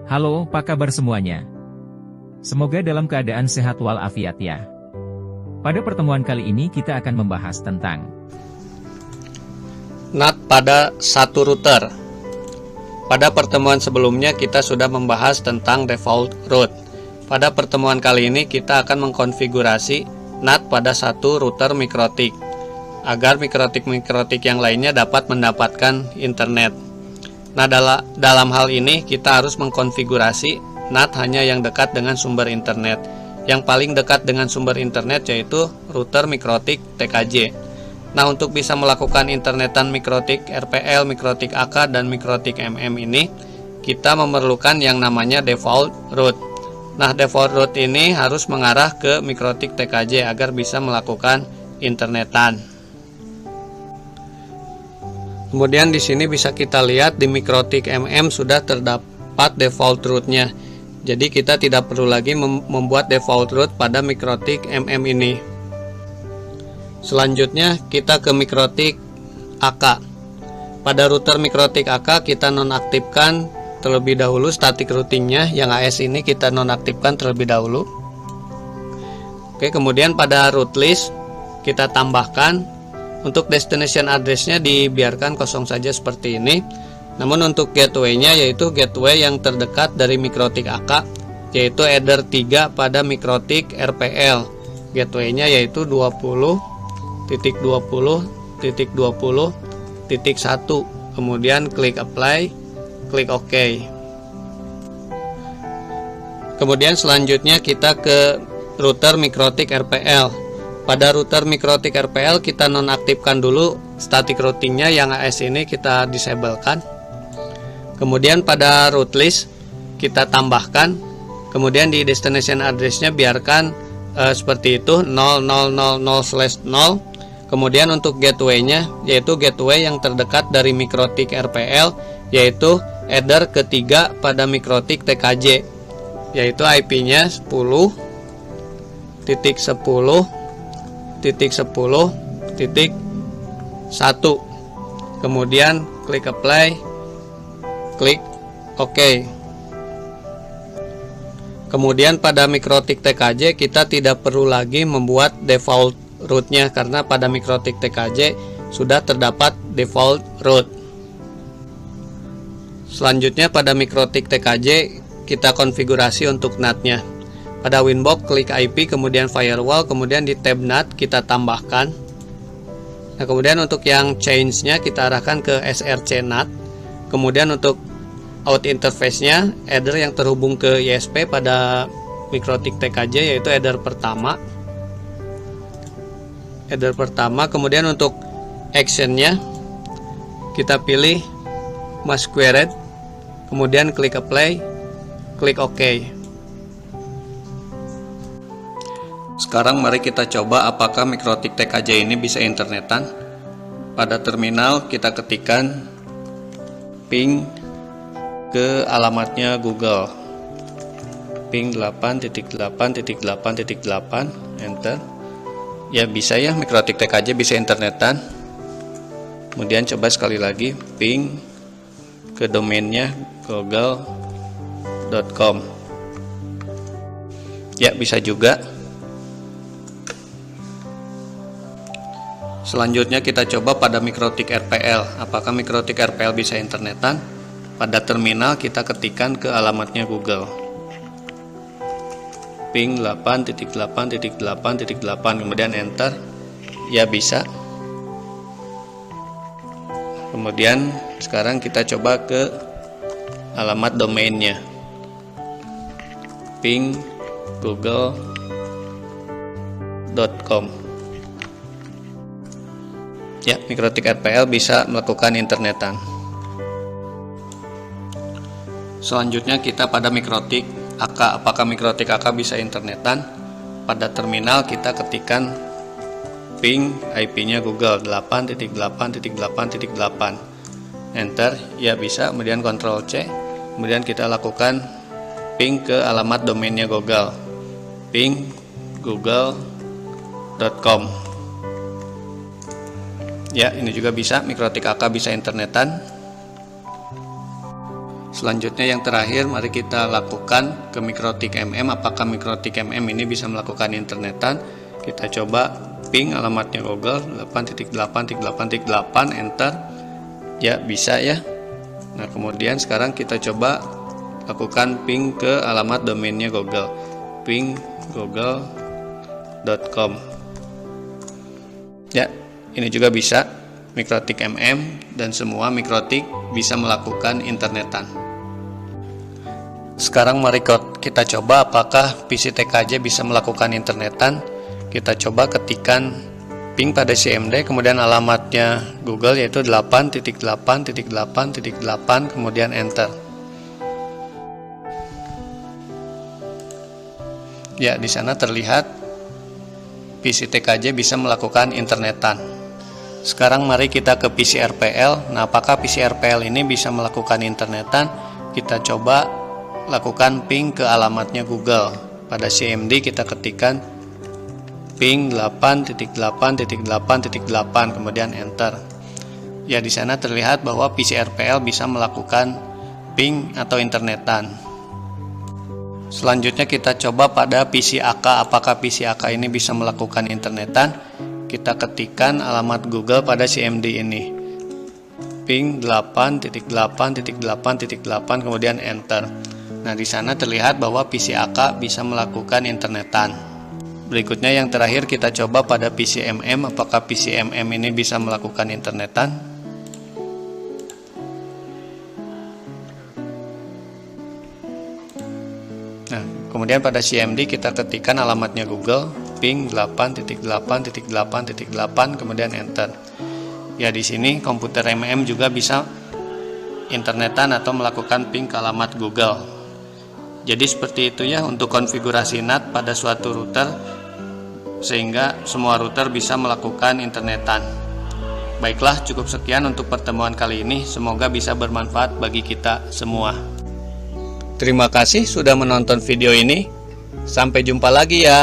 Halo, apa kabar semuanya? Semoga dalam keadaan sehat walafiat ya. Pada pertemuan kali ini kita akan membahas tentang NAT pada satu router. Pada pertemuan sebelumnya kita sudah membahas tentang default route. Pada pertemuan kali ini kita akan mengkonfigurasi NAT pada satu router mikrotik agar mikrotik yang lainnya dapat mendapatkan internet. Nah, dalam hal ini kita harus mengkonfigurasi NAT hanya yang dekat dengan sumber internet. Yang paling dekat dengan sumber internet yaitu router mikrotik TKJ. Nah, untuk bisa melakukan internetan mikrotik RPL, mikrotik AK, dan mikrotik MM ini, kita memerlukan yang namanya default route. Nah, default route ini harus mengarah ke mikrotik TKJ agar bisa melakukan internetan. Kemudian di sini bisa kita lihat di mikrotik MM sudah terdapat default route-nya. Jadi kita tidak perlu lagi membuat default route pada mikrotik MM ini. Selanjutnya kita ke mikrotik AK. Pada router mikrotik AK kita nonaktifkan terlebih dahulu static routing-nya. Yang AS ini kita nonaktifkan terlebih dahulu. Oke, kemudian pada route list kita tambahkan. Untuk destination address-nya dibiarkan kosong saja seperti ini. Namun untuk gateway-nya yaitu gateway yang terdekat dari mikrotik AK, yaitu header 3 pada mikrotik RPL. Gateway-nya yaitu 20.20.20.1. Kemudian klik apply, klik OK. Kemudian selanjutnya kita ke router mikrotik RPL. Pada router mikrotik RPL kita nonaktifkan dulu static routing-nya, yang AS ini kita disablekan. Kemudian pada route list kita tambahkan. Kemudian di destination address-nya biarkan seperti itu 0000/0. Kemudian untuk gateway-nya yaitu gateway yang terdekat dari mikrotik RPL, yaitu header ketiga pada mikrotik TKJ, yaitu IP-nya 10.10.10.1. Kemudian klik apply, klik OK. Kemudian pada mikrotik TKJ kita tidak perlu lagi membuat default route-nya karena pada mikrotik TKJ sudah terdapat default route. Selanjutnya pada mikrotik TKJ kita konfigurasi untuk NAT-nya. Pada Winbox klik IP, kemudian firewall, kemudian di tab NAT kita tambahkan. Nah, kemudian untuk yang change-nya kita arahkan ke SRC NAT. Kemudian untuk out interface-nya, header yang terhubung ke ISP pada mikrotik TKJ yaitu header pertama. Kemudian untuk action-nya kita pilih masquerade, kemudian klik apply, klik OK. Sekarang mari kita coba apakah mikrotik TKJ ini bisa internetan. Pada terminal kita ketikkan ping ke alamatnya Google, ping 8.8.8.8, enter. Ya, bisa ya, mikrotik TKJ bisa internetan. Kemudian coba sekali lagi ping ke domainnya google.com. Ya, bisa juga. Selanjutnya kita coba pada mikrotik RPL. Apakah mikrotik RPL bisa internetan? Pada terminal kita ketikkan ke alamatnya Google, ping 8.8.8.8, kemudian enter. Ya, bisa. Kemudian sekarang kita coba ke alamat domainnya, ping google.com. Ya, mikrotik RPL bisa melakukan internetan. Selanjutnya kita pada mikrotik AK. Apakah mikrotik AK bisa internetan? Pada terminal kita ketikkan ping IP-nya Google 8.8.8.8, enter. Ya, bisa. Kemudian Ctrl C. Kemudian kita lakukan ping ke alamat domainnya Google, ping google.com. Ya, ini juga bisa, mikrotik AK bisa internetan. Selanjutnya yang terakhir, mari kita lakukan ke Mikrotik MM. Apakah Mikrotik MM ini bisa melakukan internetan? Kita coba ping alamatnya Google 8.8.8.8, enter. Ya, bisa ya. Nah, kemudian sekarang kita coba lakukan ping ke alamat domainnya Google, ping google.com. Ya, ini juga bisa Mikrotik MM, dan semua Mikrotik bisa melakukan internetan. Sekarang mari kita coba apakah PC TKJ bisa melakukan internetan. Kita coba ketikkan ping pada CMD, kemudian alamatnya Google yaitu 8.8.8.8, kemudian enter. Ya, di sana terlihat PC TKJ bisa melakukan internetan. Sekarang mari kita ke PC RPL. Nah, apakah PC RPL ini bisa melakukan internetan? Kita coba lakukan ping ke alamatnya Google. Pada CMD kita ketikkan ping 8.8.8.8, kemudian enter. Ya, di sana terlihat bahwa PC RPL bisa melakukan ping atau internetan. Selanjutnya kita coba pada PC AK. Apakah PC AK ini bisa melakukan internetan? Kita ketikkan alamat Google pada CMD ini, ping 8.8.8.8, kemudian enter. Nah, di sana terlihat bahwa PC AK bisa melakukan internetan. Berikutnya yang terakhir kita coba pada PC MM. Apakah PC MM ini bisa melakukan internetan? Nah, kemudian pada CMD kita ketikkan alamatnya Google, ping 8.8.8.8, kemudian enter. Ya, di sini komputer MM juga bisa internetan atau melakukan ping ke alamat Google. Jadi seperti itu ya untuk konfigurasi NAT pada suatu router, sehingga semua router bisa melakukan internetan. Baiklah, cukup sekian untuk pertemuan kali ini. Semoga bisa bermanfaat bagi kita semua. Terima kasih sudah menonton video ini. Sampai jumpa lagi ya.